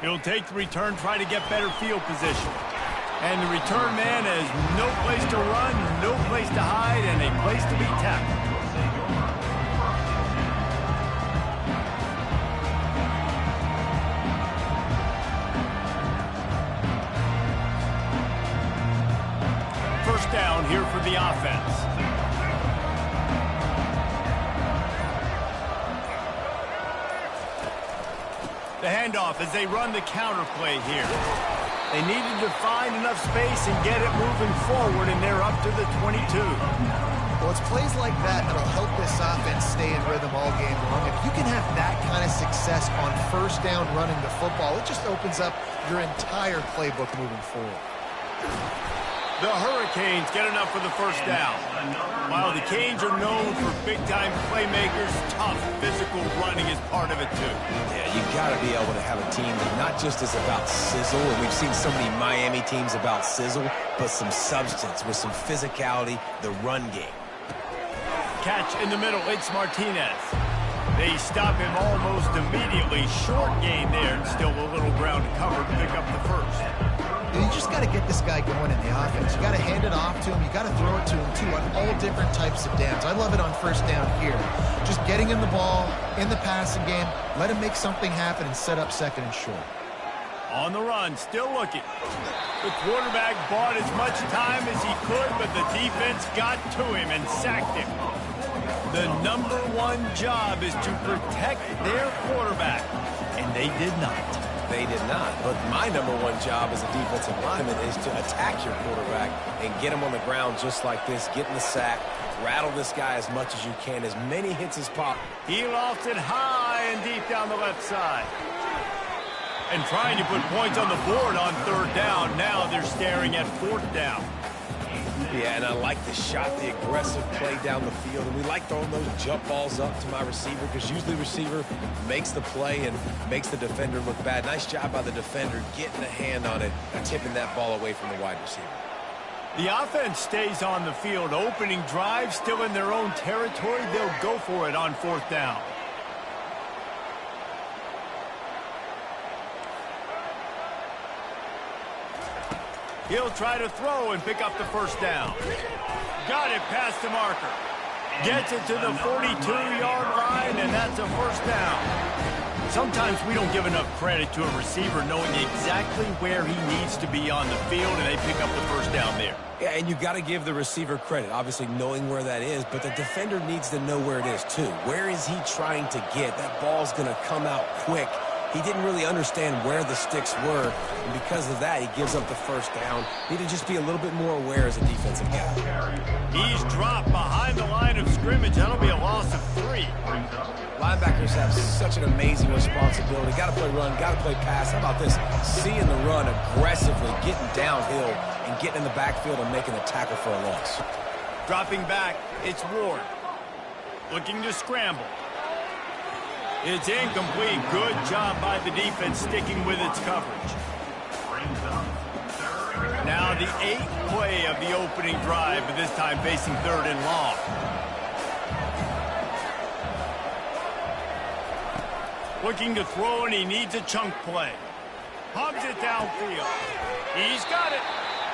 He'll take the return, try to get better field position. And the return man has no place to run, no place to hide, and a place to be tackled. First down here for the offense. The handoff as they run the counter play here. They needed to find enough space and get it moving forward, and they're up to the 22. Well, it's plays like that that'll help this offense stay in rhythm all game long. If you can have that kind of success on first down running the football, it just opens up your entire playbook moving forward. The Hurricanes get enough for the first down. While the Canes are known for big-time playmakers, tough physical running is part of it, too. Yeah, you got to be able to have a team that not just is about sizzle, and we've seen so many Miami teams about sizzle, but some substance with some physicality, the run game. Catch in the middle, it's Martinez. They stop him almost immediately. Short gain there, and still a little ground to cover to pick up the first. You just got to get this guy going in the offense. You got to hand it off to him. You got to throw it to him, too, on all different types of downs. I love it on first down here. Just getting him the ball in the passing game, let him make something happen and set up second and short. On the run, still looking. The quarterback bought as much time as he could, but the defense got to him and sacked him. The #1 job is to protect their quarterback, and they did not. They did not, but my #1 job as a defensive lineman is to attack your quarterback and get him on the ground just like this, get in the sack, rattle this guy as much as you can, as many hits as possible. He lofts it high and deep down the left side. And trying to put points on the board on third down. Now they're staring at fourth down. Yeah, and I like the shot, the aggressive play down the field. And we like throwing those jump balls up to my receiver because usually the receiver makes the play and makes the defender look bad. Nice job by the defender getting a hand on it and tipping that ball away from the wide receiver. The offense stays on the field. Opening drive, still in their own territory. They'll go for it on fourth down. He'll try to throw and pick up the first down. Got it past the marker. Gets it to the 42-yard line, and that's a first down. Sometimes we don't give enough credit to a receiver knowing exactly where he needs to be on the field, and they pick up the first down there. Yeah, and you got to give the receiver credit, obviously knowing where that is, but the defender needs to know where it is too. Where is he trying to get? That ball's going to come out quick. He didn't really understand where the sticks were, and because of that, he gives up the first down. Need to just be a little bit more aware as a defensive guy. He's dropped behind the line of scrimmage. That'll be a loss of 3. Linebackers have such an amazing responsibility. Got to play run, got to play pass. How about this? Seeing the run aggressively, getting downhill, and getting in the backfield and making the tackle for a loss. Dropping back, it's Ward. Looking to scramble. It's incomplete. Good job by the defense sticking with its coverage. Now the 8th play of the opening drive, but this time facing third and long. Looking to throw, and he needs a chunk play. Pumps it downfield. He's got it.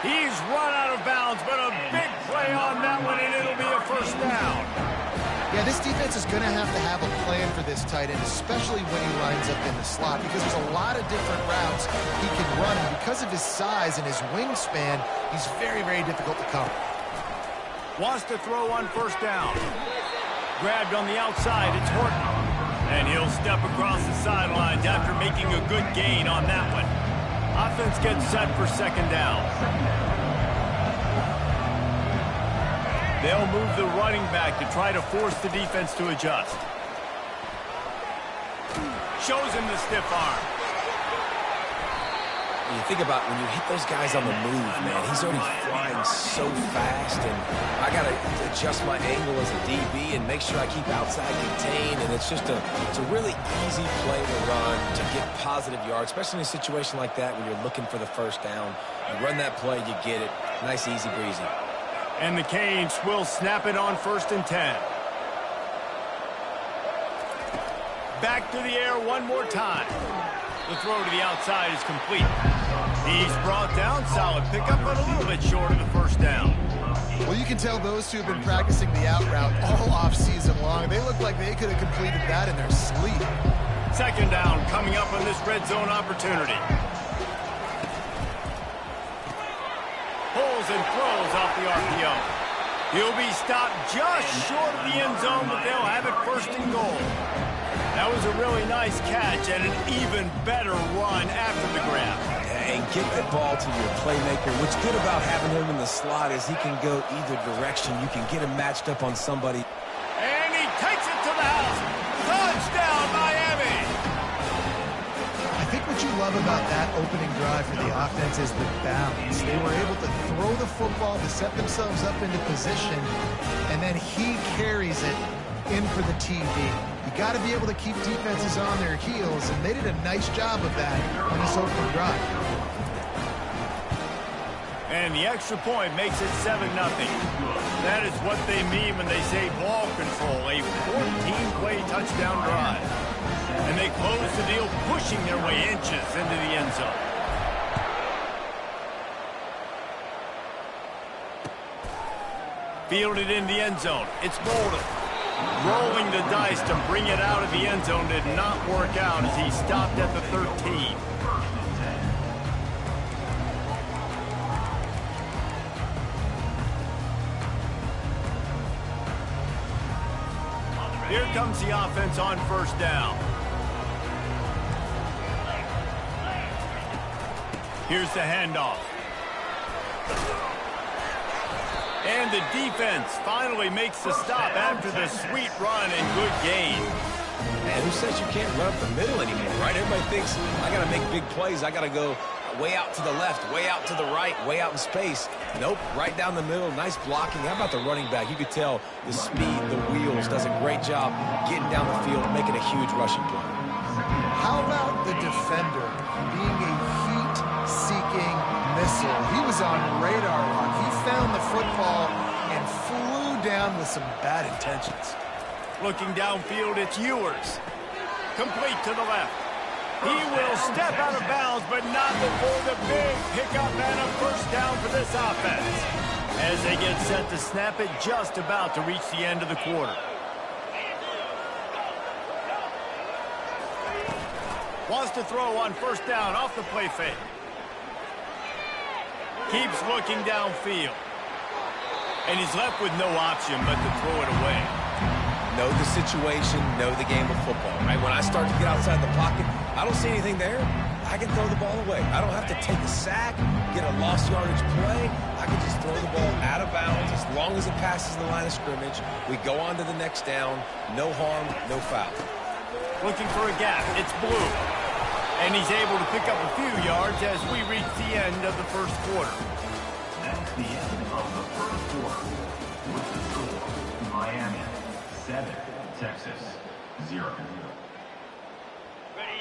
He's run out of bounds, but a big play on that one, and it'll be a first down. Yeah, this defense is going to have a plan for this tight end, especially when he lines up in the slot, because there's a lot of different routes he can run, and because of his size and his wingspan, he's very, very difficult to cover. Wants to throw on first down. Grabbed on the outside, it's Horton. And he'll step across the sidelines after making a good gain on that one. Offense gets set for second down. They'll move the running back to try to force the defense to adjust. Shows him the stiff arm. When you think about when you hit those guys on the move, man, he's already flying so fast, and I got to adjust my angle as a DB and make sure I keep outside contained, and it's a really easy play to run to get positive yards, especially in a situation like that when you're looking for the first down. You run that play, you get it. Nice, easy breezy. And the Canes will snap it on first and 10. Back to the air one more time. The throw to the outside is complete. He's brought down. Solid pickup, but a little bit short of the first down. Well, you can tell those two have been practicing the out route all off-season long. They look like they could have completed that in their sleep. Second down coming up on this red zone opportunity. Pulls and throws off the RPO. He'll be stopped just short of the end zone, but they'll have it first and goal. That was a really nice catch and an even better run after the grab. And get the ball to your playmaker. What's good about having him in the slot is he can go either direction. You can get him matched up on somebody. And he takes it to the house. Touchdown, Miami! I think what you love about that opening drive for the offense is the balance. They were able to throw the football to set themselves up into position, and then he carries it in for the TD. You got to be able to keep defenses on their heels, and they did a nice job of that on this opening drive. And the extra point makes it 7-0. That is what they mean when they say ball control, a 14-play touchdown drive. And they close the deal, pushing their way inches into the end zone. Fielded in the end zone. It's Golden. Rolling the dice to bring it out of the end zone did not work out as he stopped at the 13. Here comes the offense on first down. Here's the handoff. And the defense finally makes the stop after the sweet run and good gain. Man, who says you can't run up the middle anymore, right? Everybody thinks, I got to make big plays. I got to go way out to the left, way out to the right, way out in space. Nope, right down the middle. Nice blocking. How about the running back? You could tell the speed, the wheels, does a great job getting down the field, making a huge rushing play. How about the defender being a heat-seeking missile? He was on radar lock. He found the football and flew down with some bad intentions. Looking downfield, it's Ewers. Complete to the left. He will step out of bounds, but not before the big pickup and a first down for this offense. As they get set to snap it, just about to reach the end of the quarter. Wants to throw on first down off the play fake. Keeps looking downfield. And he's left with no option but to throw it away. Know the situation, know the game of football, right? When I start to get outside the pocket, I don't see anything there. I can throw the ball away. I don't have to take a sack, get a lost yardage play. I can just throw the ball out of bounds as long as it passes the line of scrimmage. We go on to the next down. No harm, no foul. Looking for a gap. It's Blue. And he's able to pick up a few yards as we reach the end of the first quarter. That's the end of the first quarter. With the score, Miami 7, Texas 0.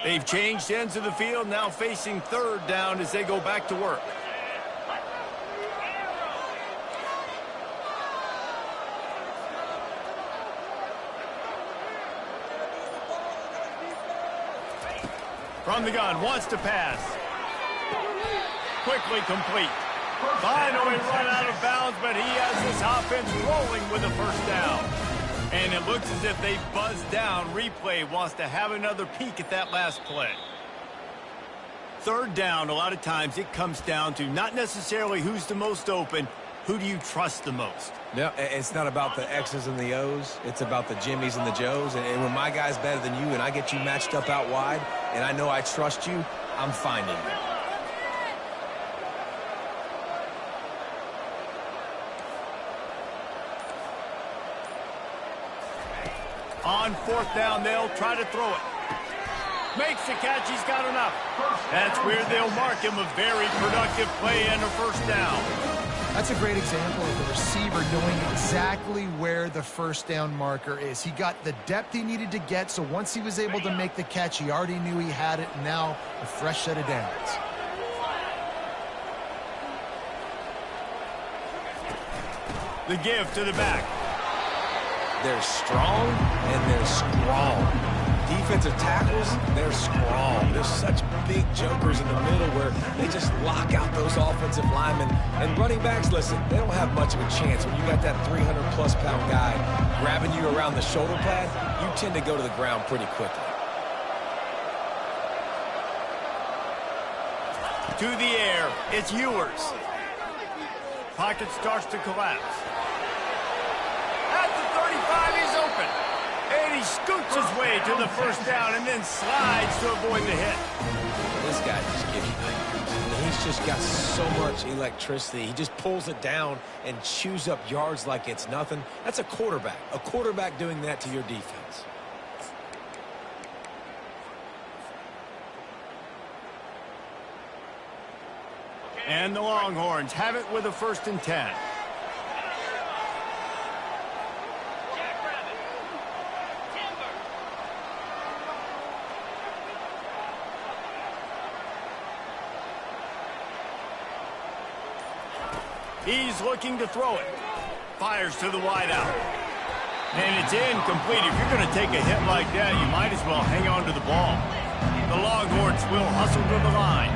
They've changed ends of the field, now facing third down as they go back to work. From the gun, wants to pass. Quickly complete. Finally run out of bounds, but he has this offense rolling with a first down. And it looks as if they buzzed down. Replay wants to have another peek at that last play. Third down, a lot of times it comes down to not necessarily who's the most open, who do you trust the most? No, it's not about the X's and the O's. It's about the Jimmies and the Joes. And when my guy's better than you and I get you matched up out wide and I know I trust you, I'm finding you. On fourth down, they'll try to throw it. Makes the catch, he's got enough. That's where they'll mark him a very productive play and a first down. That's a great example of the receiver knowing exactly where the first down marker is. He got the depth he needed to get, so once he was able to make the catch, he already knew he had it. Now, a fresh set of downs. The give to the back. They're strong and they're strong. defensive tackles, they're strong. There's such big jumpers in the middle where they just lock out those offensive linemen. And running backs, listen, they don't have much of a chance. When you got that 300-plus pound guy grabbing you around the shoulder pad, you tend to go to the ground pretty quickly. To the air, it's Ewers. Pocket starts to collapse. At the 35, he's open. And he scoots his way to the first down and then slides to avoid the hit. This guy just gives you nightmares. And he's just got so much electricity. He just pulls it down and chews up yards like it's nothing. That's a quarterback. A quarterback doing that to your defense. And the Longhorns have it with a 1st and 10. He's looking to throw it. Fires to the wideout. And it's incomplete. If you're going to take a hit like that, you might as well hang on to the ball. The Longhorns will hustle to the line.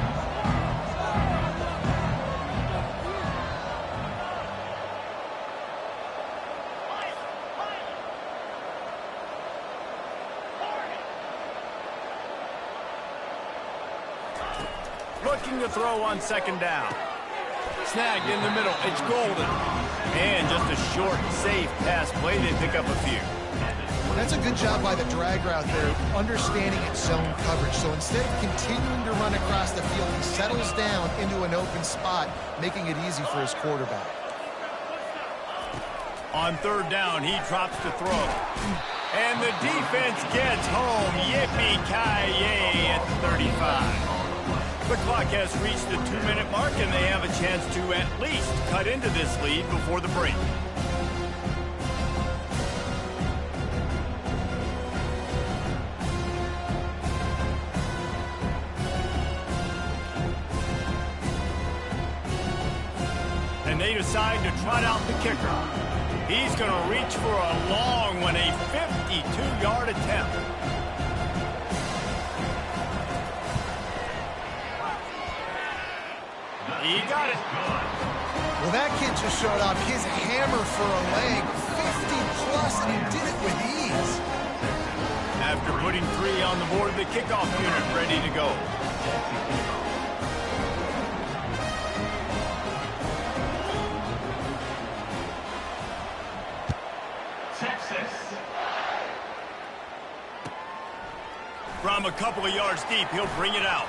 Looking to throw on 2nd down. Snagged in the middle. It's Golden. And just a short, safe pass play. They pick up a few. That's a good job by the drag route there, understanding its zone coverage. So instead of continuing to run across the field, he settles down into an open spot, making it easy for his quarterback. On 3rd down, he drops to throw. And the defense gets home. Yippee-ki-yay at the 35. The clock has reached the 2-minute mark, and they have a chance to at least cut into this lead before the break. And they decide to trot out the kicker. He's going to reach for a long one, a 52-yard attempt. He got it. Well, that kid just showed off his hammer for a leg, 50-plus, and he did it with ease. After putting 3 on the board, the kickoff unit ready to go. Texas. From a couple of yards deep, he'll bring it out.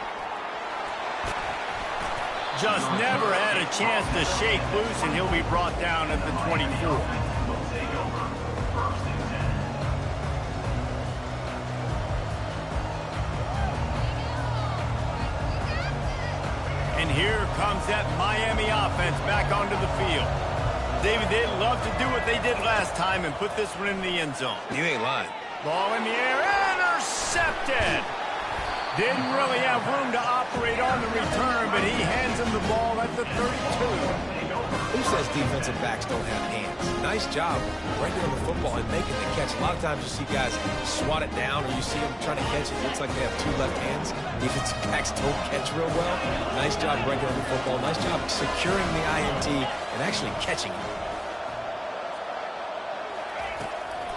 Just never had a chance to shake loose, and he'll be brought down at the 24. Will take over 1st and 10. And here comes that Miami offense back onto the field. David, they'd love to do what they did last time and put this one in the end zone. You ain't lying. Ball in the air, intercepted. Didn't really have room to operate on the return, but he hands him the ball at the 32. Who says defensive backs don't have hands? Nice job breaking on the football and making the catch. A lot of times you see guys swat it down, or you see them trying to catch it. It looks like they have 2 left hands. Defensive backs don't catch real well. Nice job breaking on the football. Nice job securing the INT and actually catching it.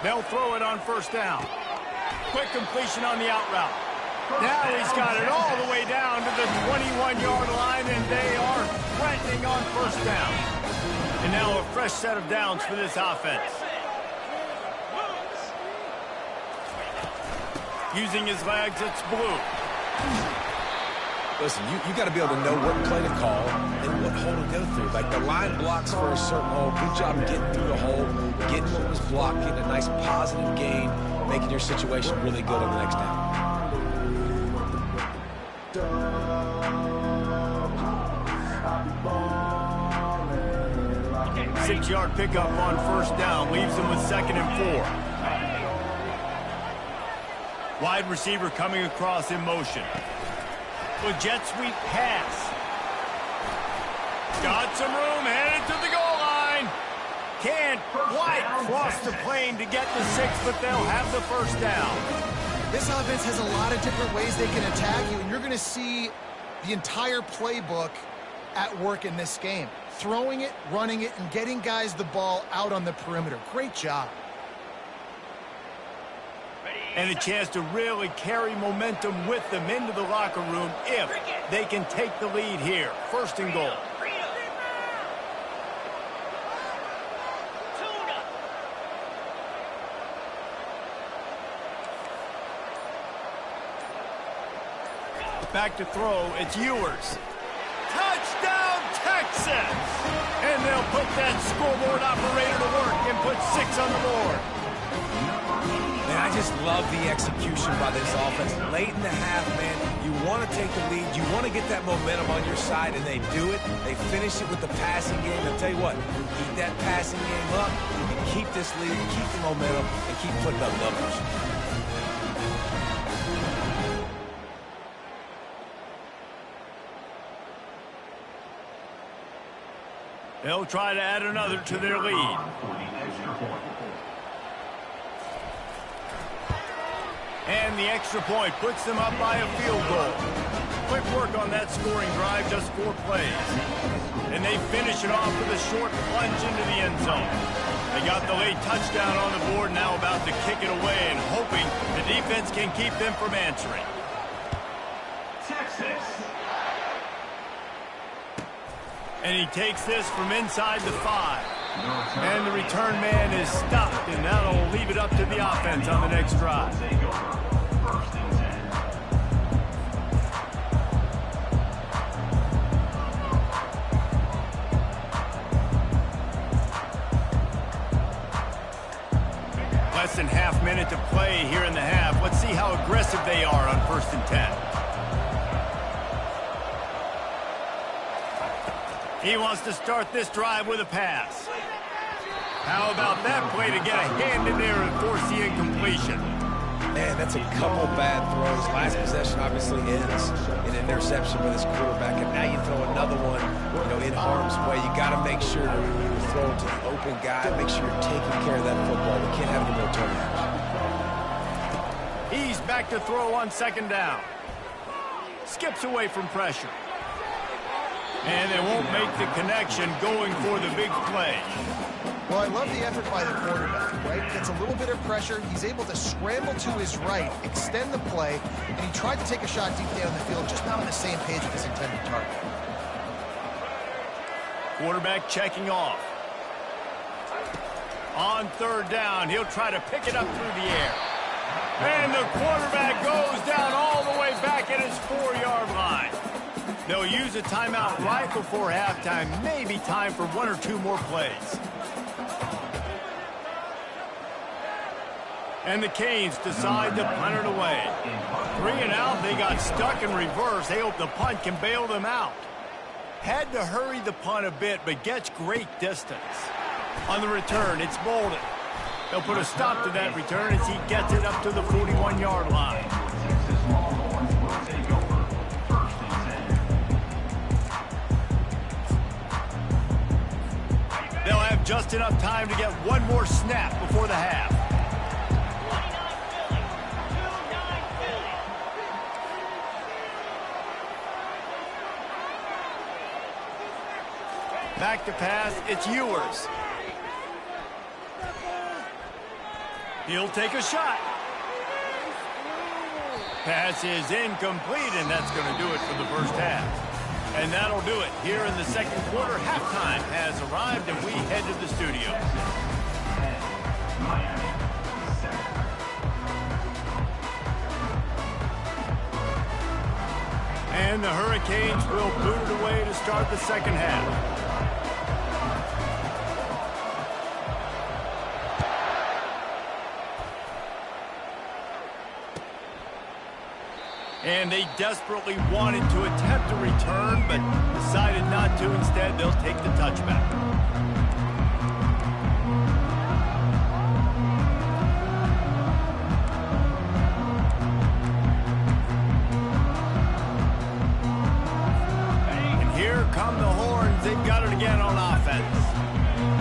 They'll throw it on 1st down. Quick completion on the out route. Now he's got it all the way down to the 21-yard line, and they are threatening on 1st down. And now a fresh set of downs for this offense. Using his legs, it's Blue. Listen, you got to be able to know what play to call and what hole to go through. Like the line blocks for a certain hole. Good job getting through the hole, getting what was blocked, getting a nice positive gain, making your situation really good on the next down. 6-yard pickup on 1st down leaves him with 2nd and 4. Wide receiver coming across in motion. With jet sweep pass. Got some room, headed to the goal line. Can't quite cross the plane to get the 6, but they'll have the 1st down. This offense has a lot of different ways they can attack you, and you're going to see the entire playbook at work in this game. Throwing it, running it, and getting guys the ball out on the perimeter. Great job. And a chance to really carry momentum with them into the locker room if they can take the lead here. First and goal. Back to throw, it's Ewers. Touchdown, Texas! And they'll put that scoreboard operator to work and put 6 on the board. Man, I just love the execution by this offense. Late in the half, man, you want to take the lead. You want to get that momentum on your side, and they do it. They finish it with the passing game. I'll tell you what, keep that passing game up. You can keep this lead, keep the momentum, and keep putting up numbers. They'll try to add another to their lead. And the extra point puts them up by a field goal. Quick work on that scoring drive, just 4 plays. And they finish it off with a short plunge into the end zone. They got the late touchdown on the board, now about to kick it away and hoping the defense can keep them from answering. Texas. And he takes this from inside the 5. And the return man is stopped, and that'll leave it up to the offense on the next drive. First and 10. Less than half minute to play here in the half. Let's see how aggressive they are on 1st and 10. He wants to start this drive with a pass. How about that play to get a hand in there and force the incompletion? Man, that's a couple bad throws. Last possession obviously ends in an interception by this quarterback, and now you throw another one, in harm's way. You got to make sure you're throwing to the open guy. Make sure you're taking care of that football. We can't have any more turnovers. He's back to throw on 2nd down. Skips away from pressure. And they won't make the connection going for the big play. Well, I love the effort by the quarterback, right? Gets a little bit of pressure. He's able to scramble to his right, extend the play, and he tried to take a shot deep down the field, just not on the same page with his intended target. Quarterback checking off. On 3rd down, he'll try to pick it up through the air. And the quarterback goes down all the way back at his 4-yard line. They'll use a timeout right before halftime. Maybe time for 1 or 2 more plays. And the Canes decide to punt it away. 3 and out, they got stuck in reverse. They hope the punt can bail them out. Had to hurry the punt a bit, but gets great distance. On the return, it's Bolden. They'll put a stop to that return as he gets it up to the 41-yard line. They'll have just enough time to get 1 more snap before the half. Back to pass, it's Ewers. He'll take a shot. Pass is incomplete, and that's going to do it for the first half. And that'll do it. Here in the 2nd quarter, halftime has arrived, and we head to the studio. And the Hurricanes will boot it away to start the 2nd half. And they desperately wanted to attempt a return, but decided not to. Instead, they'll take the touchback. And here come the horns. They've got it again on offense.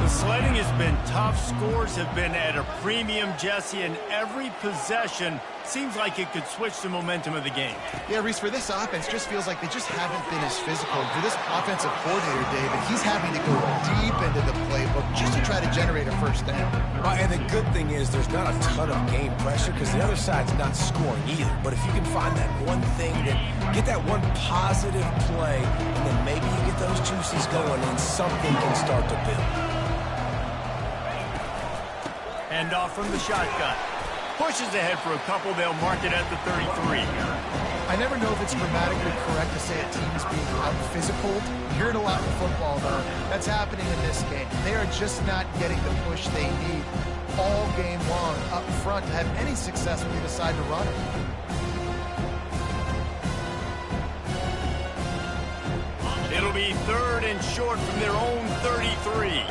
The sledding has been tough. Scores have been at a premium, Jesse, and every possession seems like it could switch the momentum of the game. Yeah, Reese, for this offense, just feels like they just haven't been as physical. For this offensive coordinator, David, he's having to go deep into the playbook just to try to generate a first down. And the good thing is there's not a ton of game pressure because the other side's not scoring either. But if you can find that one thing, get that one positive play, and then maybe you get those juices going and something can start to build. Hand off from the shotgun. Pushes ahead for a couple. They'll mark it at the 33. I never know if it's grammatically correct to say a team is being out-physical. You hear it a lot in football, though. That's happening in this game. They are just not getting the push they need all game long up front to have any success when they decide to run it. It'll be 3rd and short from their own 33.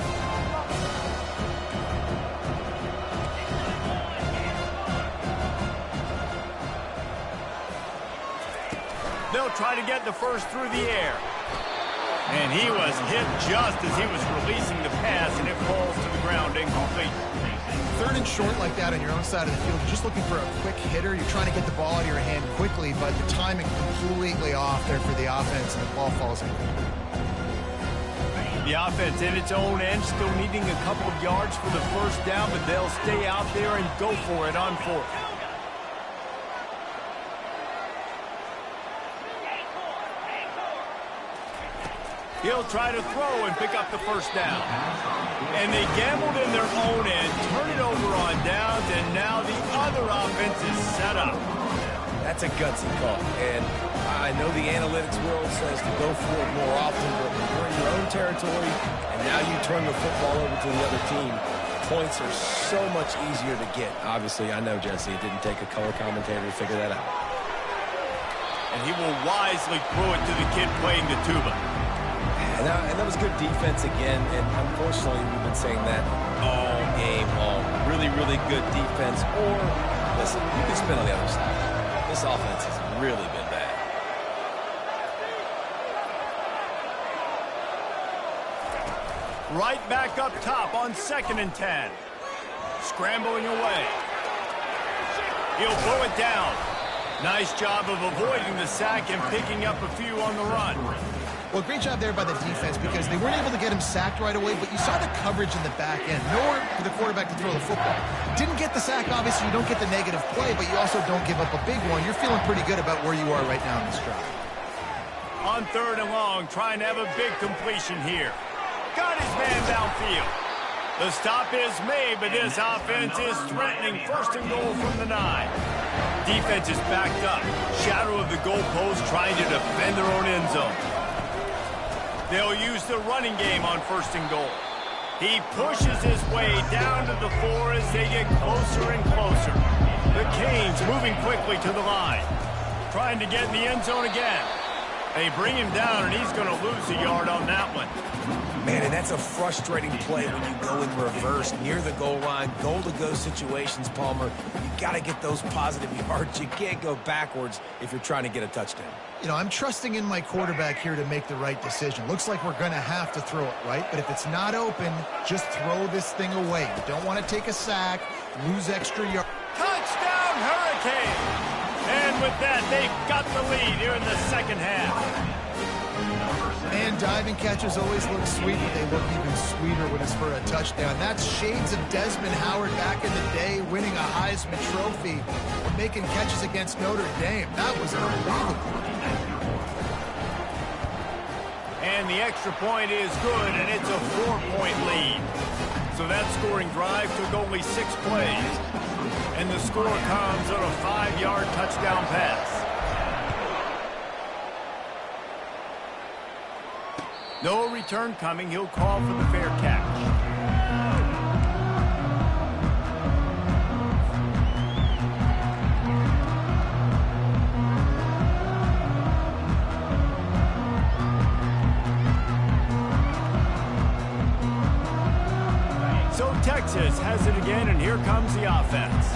They'll try to get the first through the air. And he was hit just as he was releasing the pass, and it falls to the ground incomplete. 3rd and short like that on your own side of the field, you're just looking for a quick hitter. You're trying to get the ball out of your hand quickly, but the timing completely off there for the offense, and the ball falls incomplete. The offense in its own end, still needing a couple of yards for the first down, but they'll stay out there and go for it on 4th. He'll try to throw and pick up the first down. And they gambled in their own end, turn it over on downs, and now the other offense is set up. That's a gutsy call. And I know the analytics world says to go for it more often, but you're in your own territory, and now you turn the football over to the other team. Points are so much easier to get. Obviously, I know, Jesse, it didn't take a color commentator to figure that out. And he will wisely throw it to the kid playing the tuba. And that was good defense again, and unfortunately, we've been saying that all game long. Really, really good defense, or, listen, you can spin on the other side. This offense has really been bad. Right back up top on 2nd and 10. Scrambling away. He'll blow it down. Nice job of avoiding the sack and picking up a few on the run. Well, great job there by the defense because they weren't able to get him sacked right away, but you saw the coverage in the back end. Nowhere for the quarterback to throw the football. Didn't get the sack, obviously. You don't get the negative play, but you also don't give up a big one. You're feeling pretty good about where you are right now in this drive. On 3rd and long, trying to have a big completion here. Got his man downfield. The stop is made, but this offense is threatening 1st and goal from the 9. Defense is backed up. Shadow of the goalpost trying to defend their own end zone. They'll use the running game on 1st and goal. He pushes his way down to the 4 as they get closer and closer. The Canes moving quickly to the line. Trying to get in the end zone again. They bring him down, and he's going to lose a yard on that one. Man, and that's a frustrating play when you go in reverse near the goal line, goal-to-go situations, Palmer. You got to get those positive yards. You can't go backwards if you're trying to get a touchdown. You know, I'm trusting in my quarterback here to make the right decision. Looks like we're going to have to throw it, right? But if it's not open, just throw this thing away. You don't want to take a sack, lose extra yards. Touchdown, Hurricane! And with that, they've got the lead here in the 2nd half. Man, diving catches always look sweet, but they look even sweeter when it's for a touchdown. That's shades of Desmond Howard back in the day, winning a Heisman Trophy and making catches against Notre Dame. That was unbelievable. And the extra point is good, and it's a 4-point lead. So that scoring drive took only 6 plays. And the score comes on a 5-yard touchdown pass. No return coming. He'll call for the fair catch. So Texas has it again, and here comes the offense.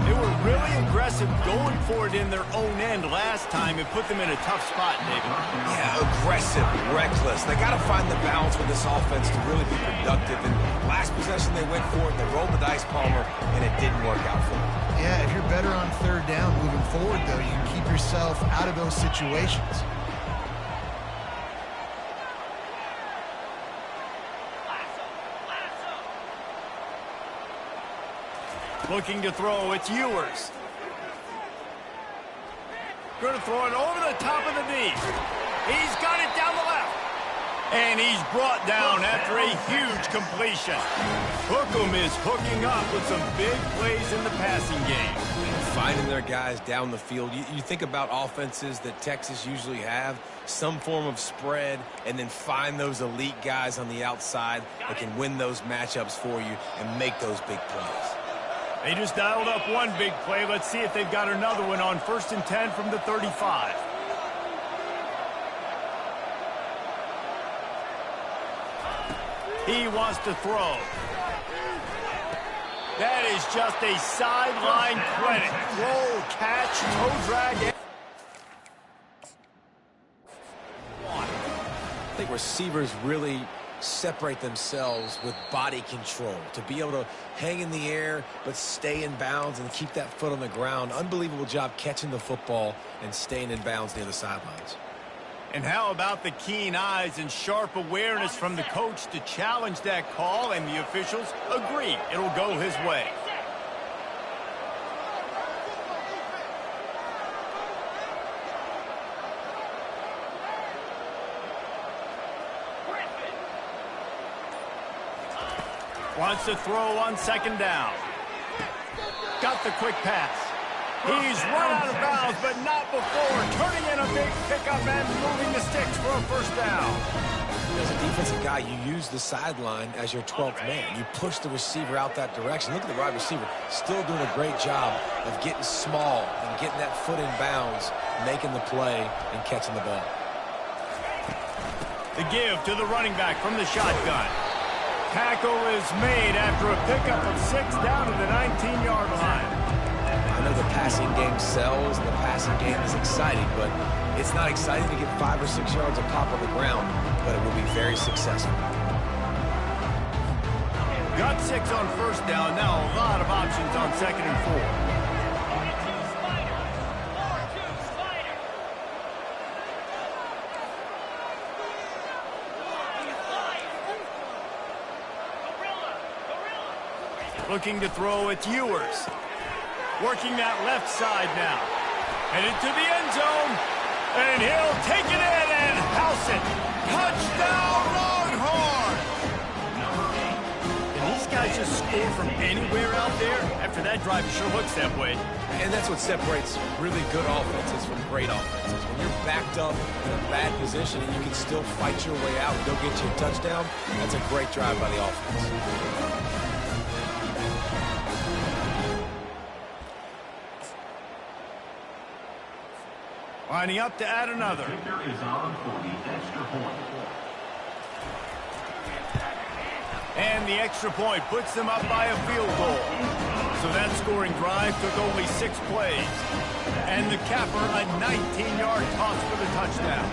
They were really aggressive going for it in their own end last time. It put them in a tough spot, David. Yeah, aggressive, reckless. They got to find the balance with this offense to really be productive. And last possession they went for it, they rolled the dice, Palmer, and it didn't work out for them. Yeah, if you're better on third down moving forward, though, you can keep yourself out of those situations. Looking to throw, it's Ewers. Going to throw it over the top of the knee. He's got it down the left. And he's brought down after a huge completion. Hookem is hooking up with some big plays in the passing game. Finding their guys down the field. You think about offenses that Texas usually have, some form of spread, and then find those elite guys on the outside that can win those matchups for you and make those big plays. They just dialed up one big play. Let's see if they've got another one on 1st and 10 from the 35. He wants to throw. That is just a sideline credit. Roll, catch, toe drag. I think receivers really separate themselves with body control to be able to hang in the air but stay in bounds and keep that foot on the ground. Unbelievable job catching the football and staying in bounds near the sidelines. And how about the keen eyes and sharp awareness from the coach to challenge that call, and the officials agree it'll go his way. Wants to throw on 2nd down. Got the quick pass. He's run out of bounds, but not before turning in a big pickup and moving the sticks for a 1st down. As a defensive guy, you use the sideline as your 12th man. You push the receiver out that direction. Look at the wide receiver, still doing a great job of getting small and getting that foot in bounds, making the play and catching the ball. The give to the running back from the shotgun. Tackle is made after a pickup of 6 down to the 19-yard line. I know the passing game sells, and the passing game is exciting, but it's not exciting to get 5 or 6 yards of pop on the ground, but it will be very successful. Got 6 on 1st down, now a lot of options on 2nd and 4. Looking to throw, it's Ewers. Working that left side now. Headed to the end zone. And he'll take it in and house it. Touchdown, Longhorn! Can these guys just score from anywhere out there? After that drive, it sure looks that way. And that's what separates really good offenses from great offenses. When you're backed up in a bad position and you can still fight your way out and go get you a touchdown, that's a great drive by the offense. Lining up to add another. Kicker is on for the extra point. And the extra point puts them up by a field goal. So that scoring drive took only 6 plays. And the capper, a 19-yard toss for the touchdown.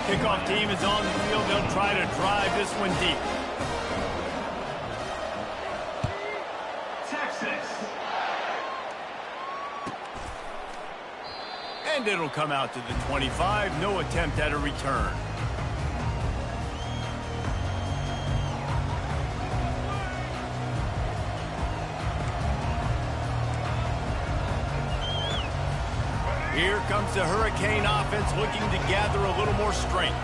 Kickoff team is on the field. They'll try to drive this one deep. And it'll come out to the 25. No attempt at a return. Here comes the Hurricane offense looking to gather a little more strength.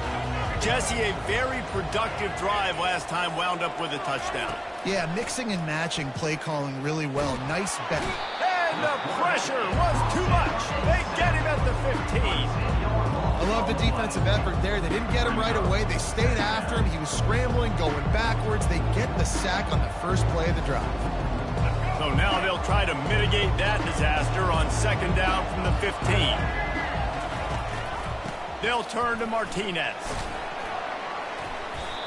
Jesse, a very productive drive last time wound up with a touchdown. Yeah, mixing and matching play calling really well. Nice bet. And the pressure was too much. They get him at the 15. I love the defensive effort there. They didn't get him right away. They stayed after him. He was scrambling, going backwards. They get the sack on the first play of the drive. So now they'll try to mitigate that disaster on 2nd down from the 15. They'll turn to Martinez.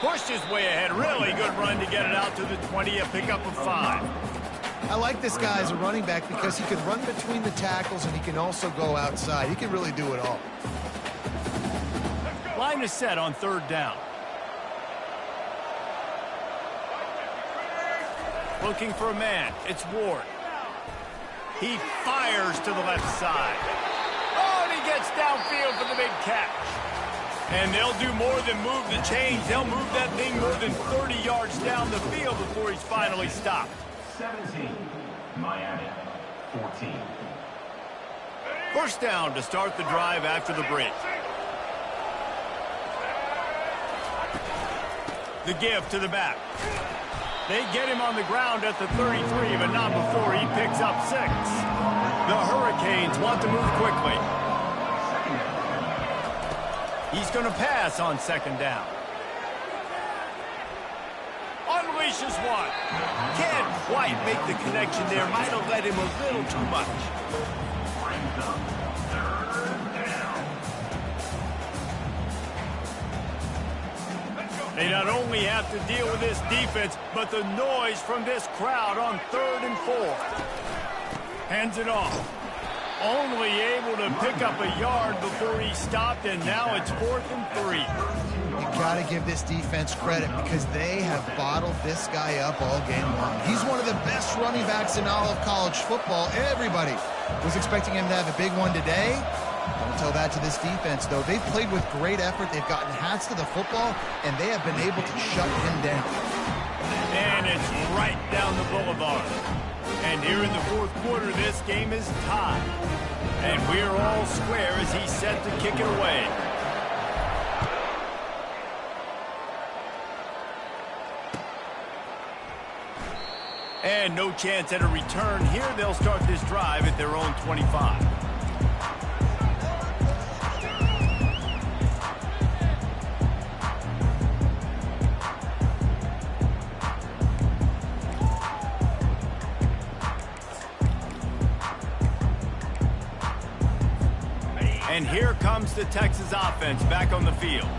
Pushed his way ahead. Really good run to get it out to the 20, a pickup of 5. I like this guy as a running back because he can run between the tackles and he can also go outside. He can really do it all. Line is set on 3rd down. Looking for a man. It's Ward. He fires to the left side. Oh, and he gets downfield for the big catch. And they'll do more than move the chains. They'll move that thing more than 30 yards down the field before he's finally stopped. 17, Miami, 14. First down to start the drive after the break. The give to the back. They get him on the ground at the 33, but not before he picks up 6. The Hurricanes want to move quickly. He's going to pass on 2nd down. Unleashes one. Can't quite make the connection there. Might have led him a little too much. Brings up 3rd down. They not only have to deal with this defense, but the noise from this crowd on 3rd and 4. Hands it off. Only able to pick up a yard before he stopped, and now it's 4th and 3. You got to give this defense credit because they have bottled this guy up all game long. He's one of the best running backs in all of college football. Everybody was expecting him to have a big one today. Don't tell that to this defense, though. They've played with great effort. They've gotten hats to the football, and they have been able to shut him down. And it's right down the boulevard. And here in the 4th quarter, this game is tied. And we're all square as he's set to kick it away. And no chance at a return here. They'll start this drive at their own 25. And here comes the Texas offense back on the field.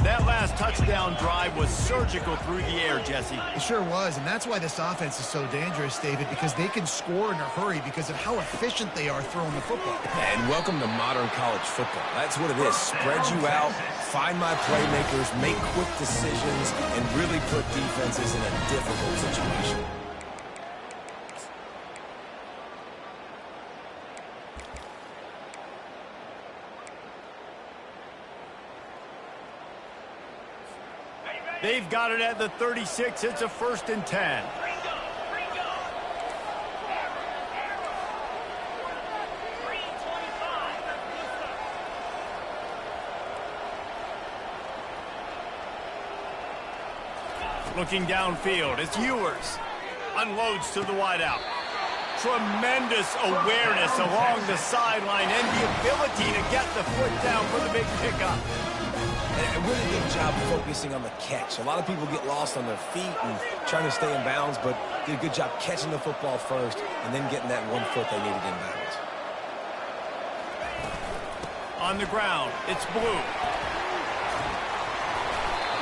That last touchdown drive was surgical through the air, Jesse. It sure was, and that's why this offense is so dangerous, David, because they can score in a hurry because of how efficient they are throwing the football. And welcome to modern college football. That's what it is. Spread you out, find my playmakers, make quick decisions, and really put defenses in a difficult situation. They've got it at the 36. It's a 1st and 10. Looking downfield, it's Ewers. Unloads to the wideout. Tremendous awareness along the sideline and the ability to get the foot down for the big pickup. And a really good job focusing on the catch. A lot of people get lost on their feet and trying to stay in bounds, but did a good job catching the football first and then getting that 1 foot they needed in bounds. On the ground, it's Blue.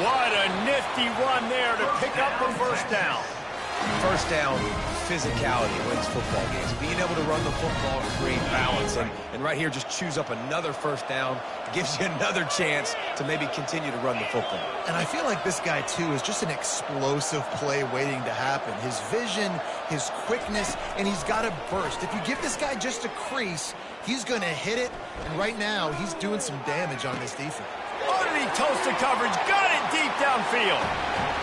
What a nifty run there to pick up from 1st down. First down, physicality wins football games. Being able to run the football to create balance. And right here, just choose up another 1st down. Gives you another chance to maybe continue to run the football. And I feel like this guy, too, is just an explosive play waiting to happen. His vision, his quickness, and he's got a burst. If you give this guy just a crease, he's going to hit it. And right now, he's doing some damage on this defense. Underneath toasted coverage, got it deep downfield.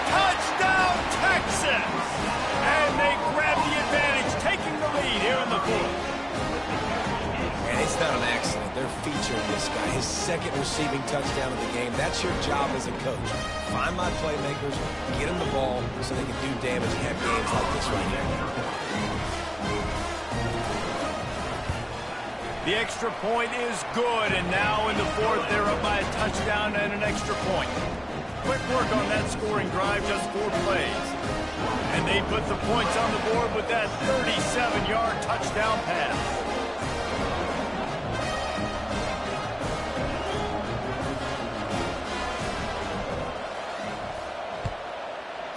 Touchdown, Texas! And they grab the advantage, taking the lead here in the 4th. And it's not an accident. They're featuring this guy. His 2nd receiving touchdown of the game. That's your job as a coach. Find my playmakers, get them the ball so they can do damage and have games like this right here. The extra point is good, and now in the 4th, they're up by a touchdown and an extra point. Quick work on that scoring drive, just 4 plays. And they put the points on the board with that 37-yard touchdown pass.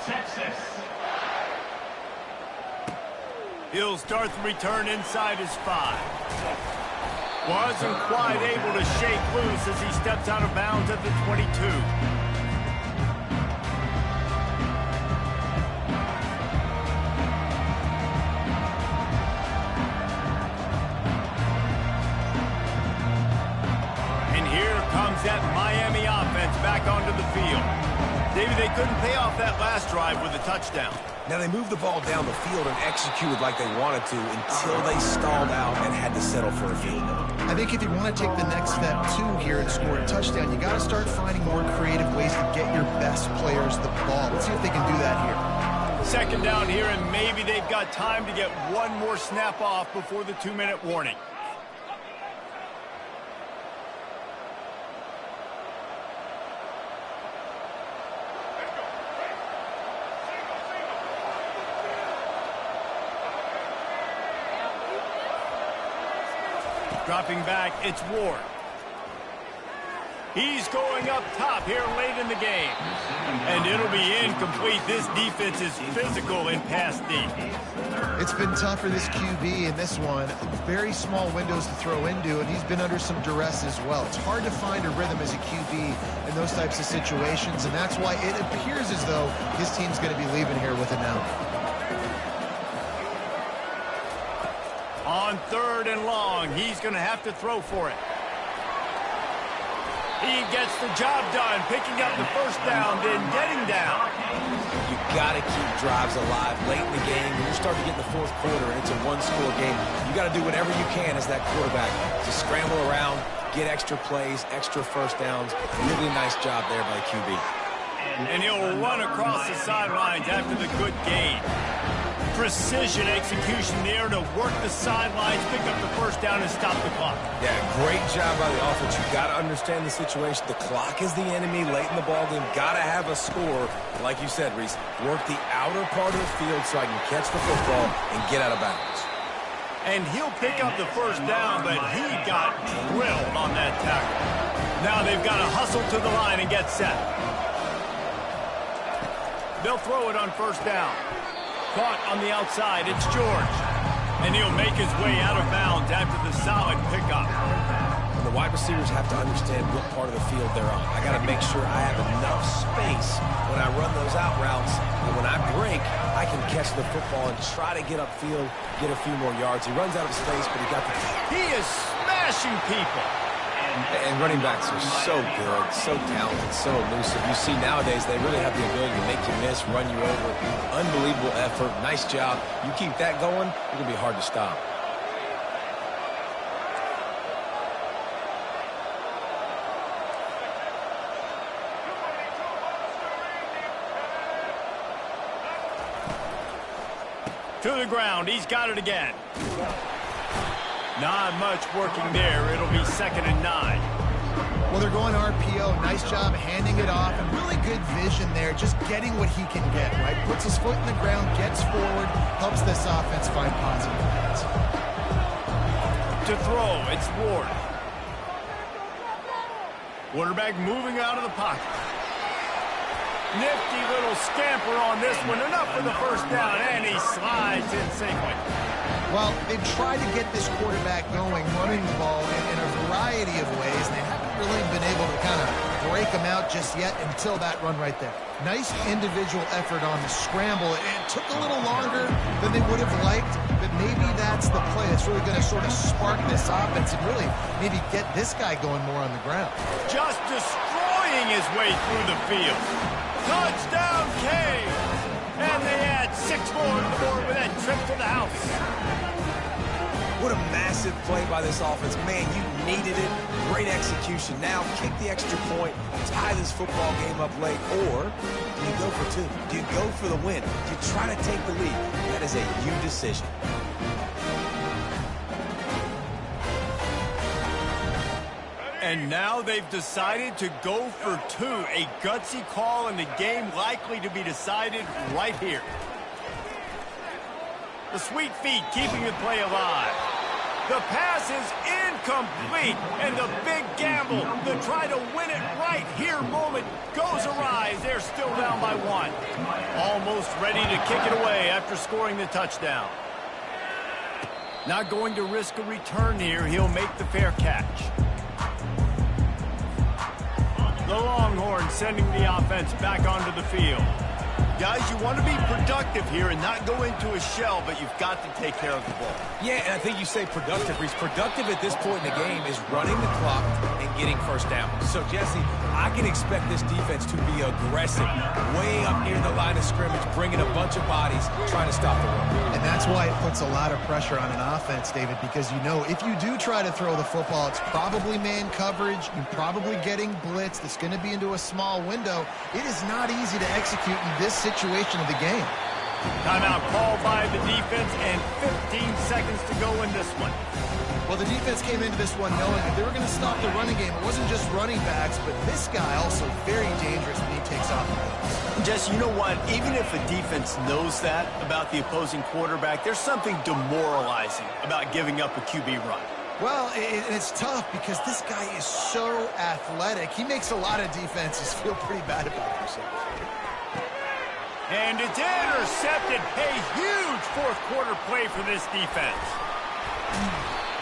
Texas. He'll start the return inside his 5. Wasn't quite able to shake loose as he steps out of bounds at the 22. And here comes that Miami offense back onto the field. David, they couldn't pay off that last drive with a touchdown. Now, they moved the ball down the field and executed like they wanted to until they stalled out and had to settle for a field goal. I think if you want to take the next step, too, here and score a touchdown, you got to start finding more creative ways to get your best players the ball. Let's see if they can do that here. Second down here, and maybe they've got time to get one more snap off before the 2-minute warning. Dropping back, it's Ward. He's going up top here late in the game. And it'll be incomplete. This defense is physical in pass deep. It's been tough for this QB in this one. Very small windows to throw into, and he's been under some duress as well. It's hard to find a rhythm as a QB in those types of situations, and that's why it appears as though his team's going to be leaving here with it now. On 3rd and long, he's going to have to throw for it. He gets the job done, picking up the first down, then getting down. You got to keep drives alive late in the game. When you start to get in the fourth quarter and it's a one-score game, you got to do whatever you can as that quarterback to scramble around, get extra plays, extra first downs. Really nice job there by the QB. And he'll run across the sidelines after the good gain. Precision execution there to work the sidelines, pick up the first down, and stop the clock. Yeah, great job by the offense. You got to understand the situation. The clock is the enemy late in the ballgame. Got to have a score. Like you said, Reese, work the outer part of the field so I can catch the football and get out of bounds. And he'll pick up the first down, but he got drilled on that tackle. Now they've got to hustle to the line and get set. They'll throw it on first down. Caught on the outside, it's George. And he'll make his way out of bounds after the solid pickup. And the wide receivers have to understand what part of the field they're on. I got to make sure I have enough space when I run those out routes. And when I break, I can catch the football and try to get upfield, get a few more yards. He runs out of space, but he got the... He is smashing people. And running backs are so good, so talented, so elusive. You see nowadays they really have the ability to make you miss, run you over. Unbelievable effort. Nice job. You keep that going, it's going to be hard to stop. To the ground. He's got it again. Not much working there. It'll be 2nd and 9. Well, they're going RPO. Nice job handing it off, and really good vision there, just getting what he can get, right? Puts his foot in the ground, gets forward, helps this offense find positive points. To throw, it's Ward. Quarterback moving out of the pocket. Nifty little scamper on this one. Enough for the first down, and he slides in safely. Well, they've tried to get this quarterback going, running the ball in a variety of ways, and they haven't really been able to kind of break him out just yet until that run right there. Nice individual effort on the scramble. It took a little longer than they would have liked, but maybe that's the play that's really going to sort of spark this offense and really maybe get this guy going more on the ground. Just destroying his way through the field. Touchdown, K! And they add 6 more to the board with that trip to the house. What a massive play by this offense. Man, you needed it. Great execution. Now kick the extra point, tie this football game up late, or do you go for 2? Do you go for the win? Do you try to take the lead? That is a you decision. And now they've decided to go for 2. A gutsy call, and the game likely to be decided right here. The sweet feet keeping the play alive. The pass is incomplete, and the big gamble to try to win it right here moment goes awry. They're still down by 1. Almost ready to kick it away after scoring the touchdown. Not going to risk a return here. He'll make the fair catch. The Longhorns sending the offense back onto the field. Guys, you want to be productive here and not go into a shell, but you've got to take care of the ball. Yeah, and I think you say productive. He's productive at this point in the game is running the clock and getting first down. So, Jesse, I can expect this defense to be aggressive, way up near the line of scrimmage, bringing a bunch of bodies, trying to stop the run. And that's why it puts a lot of pressure on an offense, David, because you know if you do try to throw the football, it's probably man coverage. You're probably getting blitzed. It's going to be into a small window. It is not easy to execute in this situation of the game. Timeout called by the defense and 15 seconds to go in this one. Well, the defense came into this one knowing that they were going to stop the running game. It wasn't just running backs, but this guy also very dangerous when he takes off the ball. Jess, you know what? Even if a defense knows that about the opposing quarterback, there's something demoralizing about giving up a QB run. Well, it's tough because this guy is so athletic. He makes a lot of defenses feel pretty bad about themselves. And it's intercepted. A huge fourth quarter play for this defense.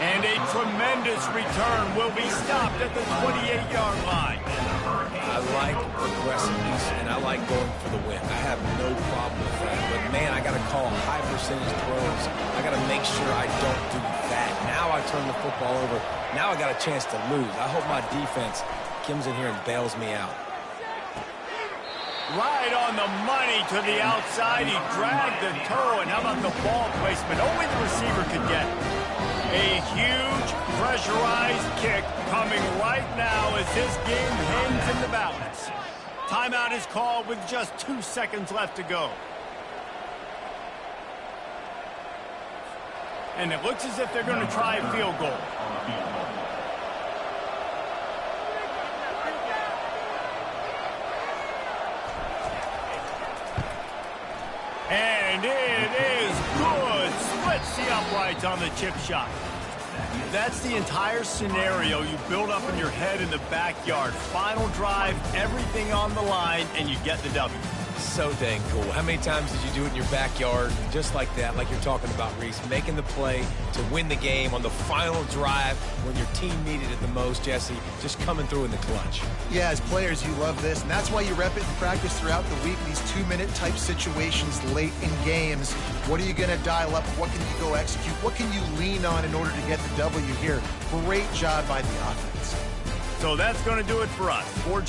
And a tremendous return will be stopped at the 28-yard line. I like aggressiveness, and I like going for the win. I have no problem with that. But, man, I got to call high percentage throws. I got to make sure I don't do that. Now I turn the football over. Now I got a chance to lose. I hope my defense comes in here and bails me out. Right on the money to the outside. He dragged the toe, and how about the ball placement? Only the receiver could get it. A huge pressurized kick coming right now as this game hangs in the balance. Timeout is called with just 2 seconds left to go. And it looks as if they're going to try a field goal. And it is good. Splits the uprights on the chip shot. That's the entire scenario you build up in your head in the backyard. Final drive, everything on the line, and you get the W. So dang cool. How many times did you do it in your backyard? Just like that, like you're talking about, Reese. Making the play to win the game on the final drive when your team needed it the most, Jesse. Just coming through in the clutch. Yeah, as players, you love this, and that's why you rep it in practice throughout the week, these 2-minute type situations late in games. What are you going to dial up? What can you go execute? What can you lean on in order to get the W here? Great job by the offense. So that's going to do it for us. For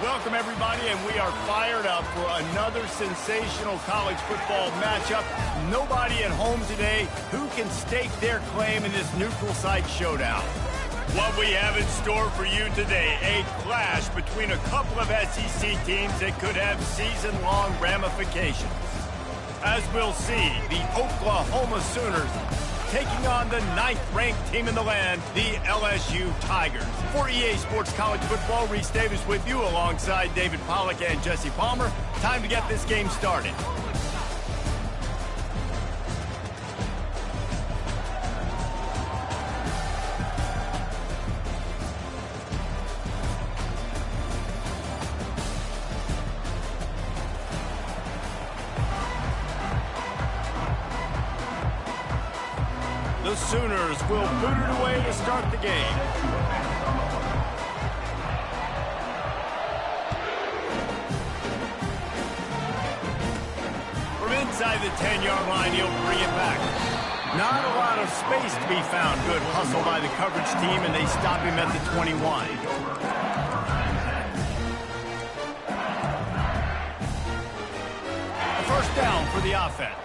Welcome, everybody, and we are fired up for another sensational college football matchup. Nobody at home today who can stake their claim in this neutral site showdown. What we have in store for you today, a clash between a couple of SEC teams that could have season-long ramifications. As we'll see, the Oklahoma Sooners taking on the 9th-ranked team in the land, the LSU Tigers. For EA Sports College Football, Reese Davis with you alongside David Pollack and Jesse Palmer. Time to get this game started. The Sooners will boot it away to start the game. From inside the 10-yard line, he'll bring it back. Not a lot of space to be found. Good hustle by the coverage team, and they stop him at the 21. A first down for the offense.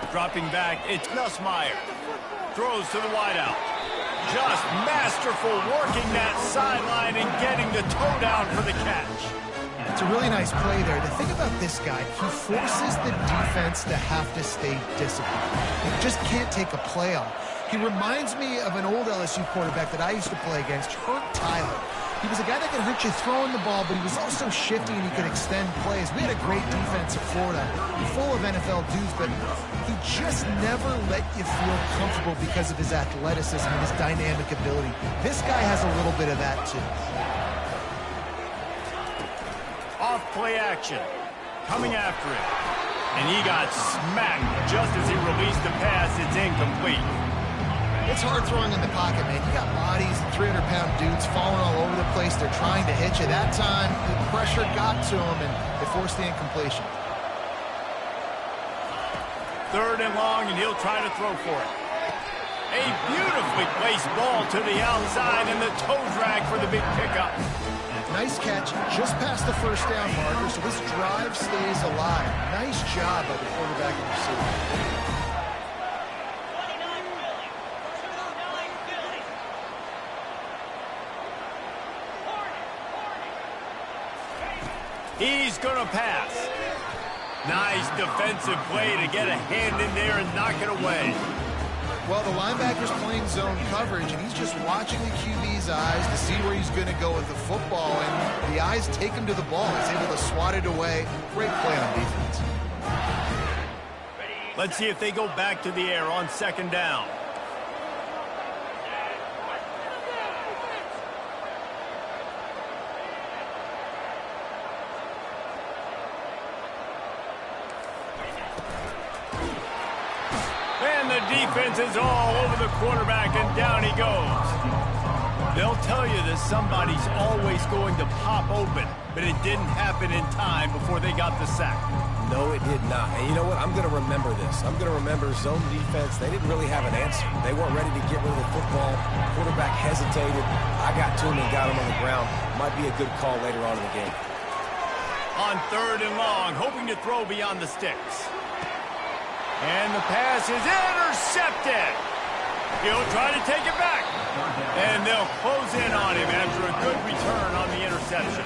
Dropping back, it's Nussmeier. Throws to the wideout. Just masterful working that sideline and getting the toe down for the catch. It's a really nice play there. The thing about this guy, he forces the defense to have to stay disciplined. He just can't take a play off. He reminds me of an old LSU quarterback that I used to play against, Herc Tyler. He was a guy that could hurt you throwing the ball, but he was also shifty and he could extend plays. We had a great defense at Florida, full of NFL dudes, but he just never let you feel comfortable because of his athleticism and his dynamic ability. This guy has a little bit of that too. Off play action. Coming after it. And he got smacked just as he released the pass. It's incomplete. It's hard throwing in the pocket, man. You got bodies, 300-pound dudes falling all over the place. They're trying to hit you. That time, the pressure got to him, and it forced the incompletion. Third and long, and he'll try to throw for it. A beautifully placed ball to the outside, and the toe drag for the big pickup. Nice catch, just past the first down marker, so this drive stays alive. Nice job by the quarterback and receiver. He's going to pass. Nice defensive play to get a hand in there and knock it away. Well, the linebacker's playing zone coverage, and he's just watching the QB's eyes to see where he's going to go with the football, and the eyes take him to the ball. He's able to swat it away. Great play on defense. Let's see if they go back to the air on second down. And the defense is all over the quarterback, and down he goes. They'll tell you that somebody's always going to pop open, but it didn't happen in time before they got the sack. No, it did not. And you know what? I'm going to remember this. I'm going to remember zone defense. They didn't really have an answer. They weren't ready to get rid of the football. Quarterback hesitated. I got to him and got him on the ground. Might be a good call later on in the game. On third and long, hoping to throw beyond the sticks. And the pass is intercepted. He'll try to take it back. And they'll close in on him after a good return on the interception.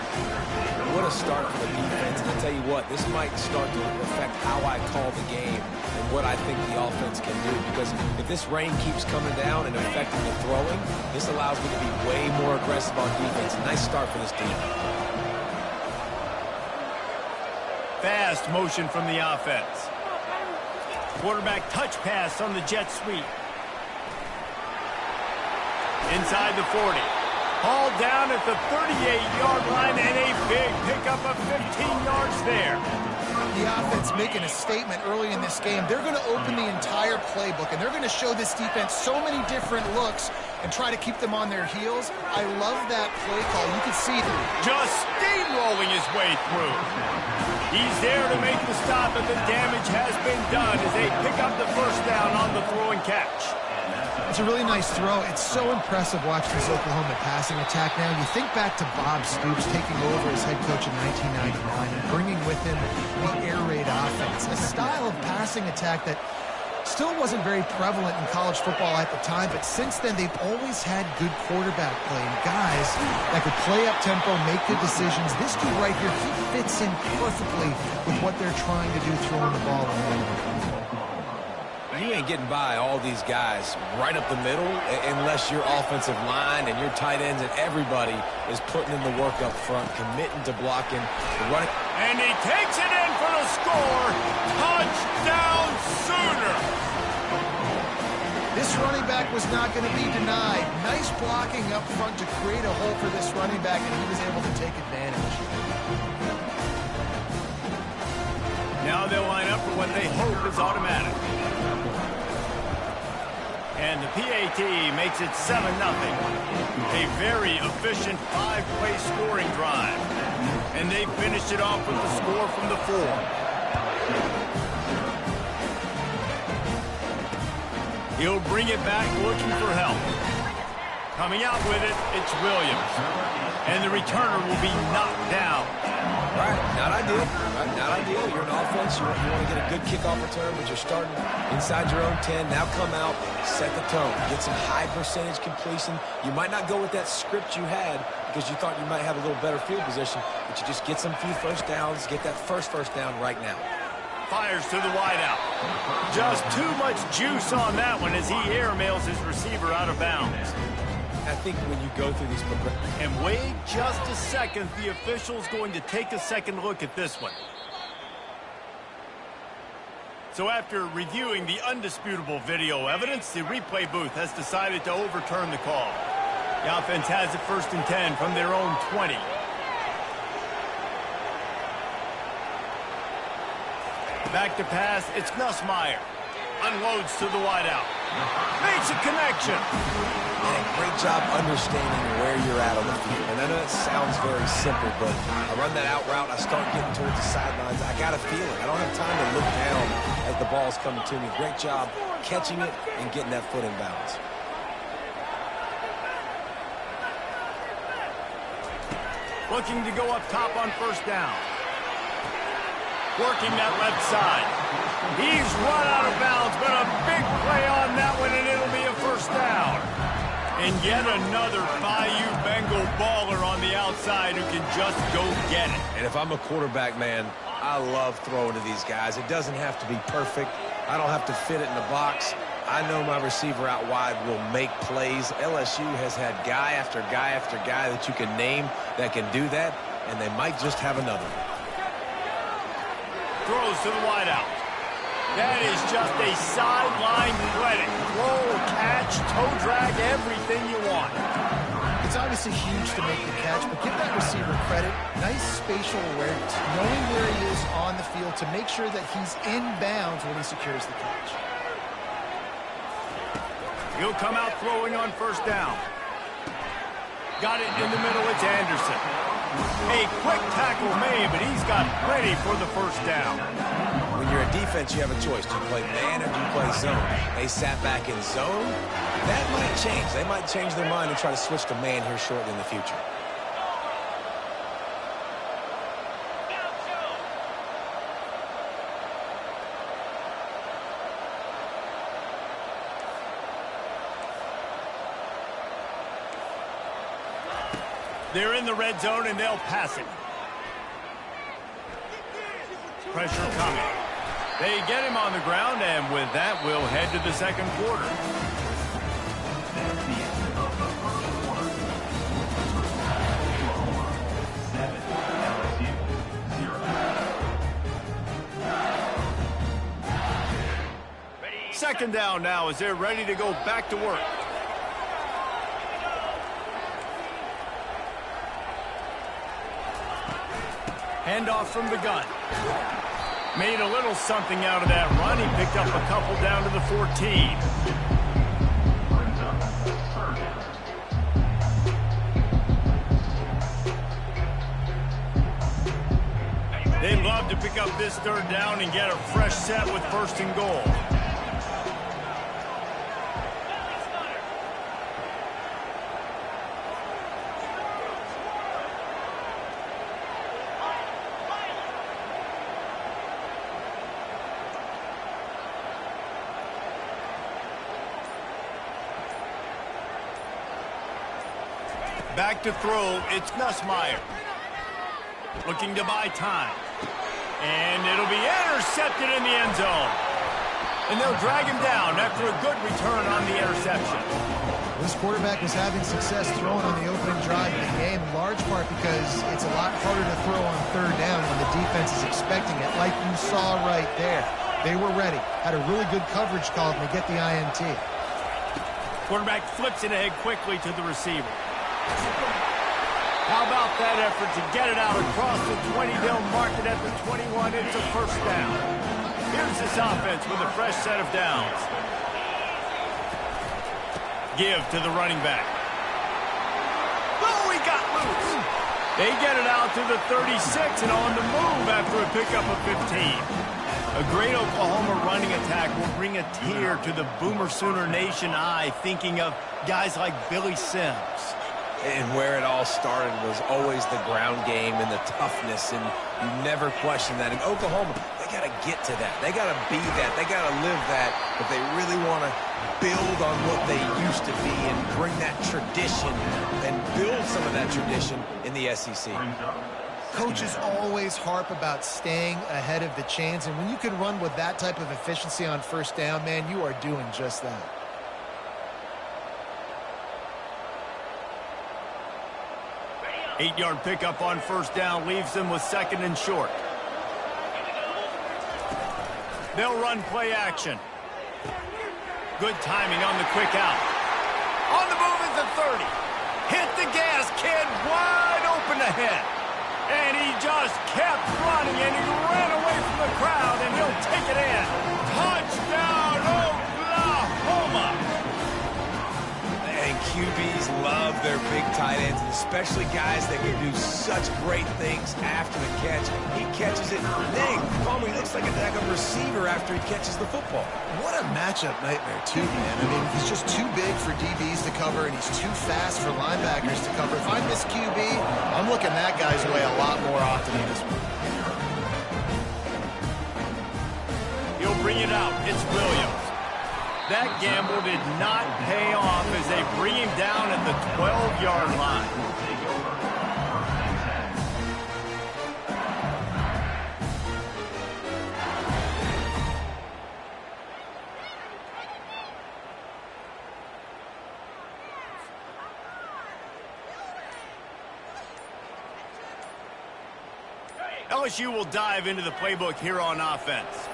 What a start for the defense. And I tell you what, this might start to affect how I call the game and what I think the offense can do. Because if this rain keeps coming down and affecting the throwing, this allows me to be way more aggressive on defense. Nice start for this team. Fast motion from the offense. Quarterback touch pass on the jet sweep. Inside the 40. Hauled down at the 38-yard line, and a big pickup of 15 yards there. The offense making a statement early in this game. They're going to open the entire playbook, and they're going to show this defense so many different looks and try to keep them on their heels. I love that play call. You can see them just steamrolling his way through. He's there to make the stop, but the damage has been done as they pick up the first down on the throw and catch. It's a really nice throw. It's so impressive watching this Oklahoma passing attack now. You think back to Bob Stoops taking over as head coach in 1999 and bringing with him the air raid offense, a style of passing attack that still wasn't very prevalent in college football at the time, but since then they've always had good quarterback play and guys that could play up tempo, make good decisions. This dude right here, he fits in perfectly with what they're trying to do, throwing the ball around. You ain't getting by all these guys right up the middle unless your offensive line and your tight ends and everybody is putting in the work up front, committing to blocking, running. And he takes it in for the score. Touchdown Sooner. This running quarterback was not going to be denied. Nice blocking up front to create a hole for this running back, and he was able to take advantage. Now they'll line up for what they hope is automatic. And the PAT makes it 7-0. A very efficient 5-play scoring drive. And they finished it off with the score from the 4. He'll bring it back looking for help. Coming out with it, it's Williams. And the returner will be knocked down. Right, not ideal. Right, not ideal. You're an offense. You want to get a good kickoff return, but you're starting inside your own 10. Now come out, set the tone. Get some high percentage completion. You might not go with that script you had because you thought you might have a little better field position, but you just get some few first downs, get that first down right now. Fires to the wideout. Just too much juice on that one as he airmails his receiver out of bounds. I think when you go through these... And wait just a second. The official's going to take a second look at this one. So after reviewing the undisputable video evidence, the replay booth has decided to overturn the call. The offense has it 1st and 10 from their own 20. Back to pass, it's Nussmeier. Unloads to the wideout. Makes a connection. And great job understanding where you're at on the field. And I know that sounds very simple, but I run that out route, I start getting towards the sidelines. I got to feel it. I don't have time to look down as the ball's coming to me. Great job catching it and getting that foot in bounds. Looking to go up top on 1st down. Working that left side. He's run out of bounds, but a big play on that one, and it'll be a 1st down. And yet another Bayou Bengal baller on the outside who can just go get it. And if I'm a quarterback, man, I love throwing to these guys. It doesn't have to be perfect. I don't have to fit it in the box. I know my receiver out wide will make plays. LSU has had guy after guy after guy that you can name that can do that, and they might just have another one. Throws to the wideout. That is just a sideline credit. Throw, catch, toe drag, everything you want. It's obviously huge to make the catch, but give that receiver credit. Nice spatial awareness, knowing where he is on the field to make sure that he's in bounds when he secures the catch. He'll come out throwing on 1st down. Got it in the middle, it's Anderson. A quick tackle made, but he's got plenty for the 1st down. When you're a defense, you have a choice. Do you play man or do you play zone? They sat back in zone. That might change. They might change their mind and try to switch to man here shortly in the future. They're in the red zone, and they'll pass it. Pressure coming. They get him on the ground, and with that, we'll head to the 2nd quarter. That's the end of the 1st quarter. Oklahoma 7, LSU 0. 2nd down now as they're ready to go back to work. Handoff from the gun. Made a little something out of that run. He picked up a couple down to the 14. Brings up 3rd down. They'd love to pick up this 3rd down and get a fresh set with 1st and goal. Back to throw, it's Nussmeier. Looking to buy time. And it'll be intercepted in the end zone. And they'll drag him down after a good return on the interception. This quarterback was having success throwing on the opening drive of the game, in large part because it's a lot harder to throw on 3rd down when the defense is expecting it, like you saw right there. They were ready, had a really good coverage call to get the INT. Quarterback flips it ahead quickly to the receiver. How about that effort to get it out across the 20? They'll mark it at the 21. It's a first down. Here's this offense with a fresh set of downs. Give to the running back. Oh, he got loose. They get it out to the 36 and on the move after a pickup of 15. A great Oklahoma running attack will bring a tear to the Boomer Sooner Nation eye, thinking of guys like Billy Sims. And where it all started was always the ground game and the toughness, and you never question that. In Oklahoma, they got to get to that. They got to be that. They got to live that if they really want to build on what they used to be and bring that tradition and build some of that tradition in the SEC. Coaches always harp about staying ahead of the chains, and when you can run with that type of efficiency on first down, man, you are doing just that. Eight-yard pickup on first down leaves them with second and short. They'll run play action. Good timing on the quick out. On the move at the 30. Hit the gas, kid, wide open ahead. And he just kept running, and he ran away from the crowd, and he'll take it in. Touchdown, Oklahoma! And QBs love their big tight ends, especially guys that can do such great things after the catch. He catches it, dang, Palmer looks like a daggone receiver after he catches the football. What a matchup nightmare, too, man. I mean, he's just too big for DBs to cover, and he's too fast for linebackers to cover. If I'm this QB, I'm looking that guy's way a lot more often than this one. He'll bring it out. It's Williams. That gamble did not pay off as they bring him down at the 12-yard line. LSU will dive into the playbook here on offense.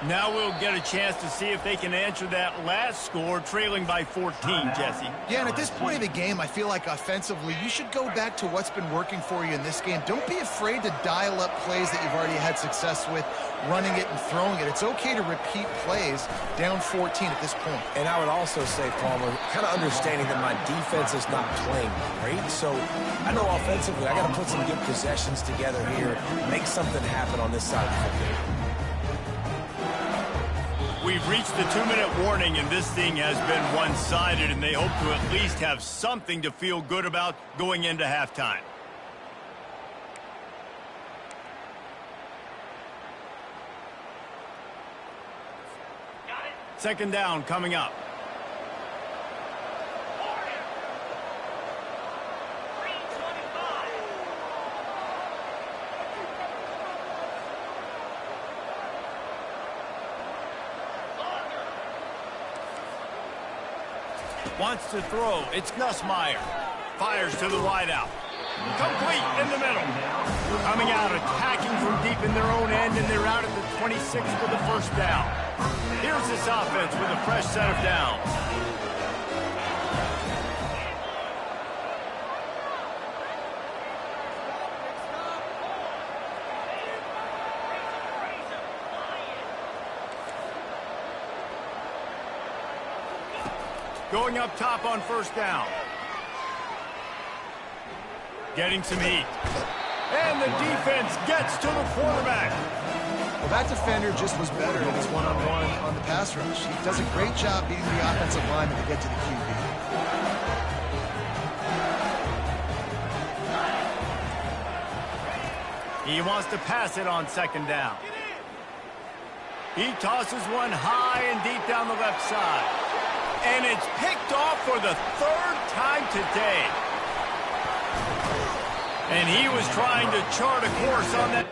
Now we'll get a chance to see if they can answer that last score, trailing by 14, Jesse. Yeah, and at this point of the game, I feel like offensively, you should go back to what's been working for you in this game. Don't be afraid to dial up plays that you've already had success with, running it and throwing it. It's okay to repeat plays down 14 at this point. And I would also say, Palmer, kind of understanding that my defense is not playing great, so I know offensively I got to put some good possessions together here, make something happen on this side of the football. We've reached the 2-minute warning, and this thing has been one-sided, and they hope to at least have something to feel good about going into halftime. Second down coming up. Wants to throw. It's Nussmeier. Fires to the wideout. Complete in the middle. Coming out, attacking from deep in their own end, and they're out at the 26 for the first down. Here's this offense with a fresh set of downs. Going up top on first down. Getting some heat. And the defense gets to the quarterback. Well, that defender just was better in his one-on-one on the pass rush. He does a great job beating the offensive lineman to get to the QB. He wants to pass it on second down. He tosses one high and deep down the left side. And it's picked off for the third time today. And he was trying to chart a course on that.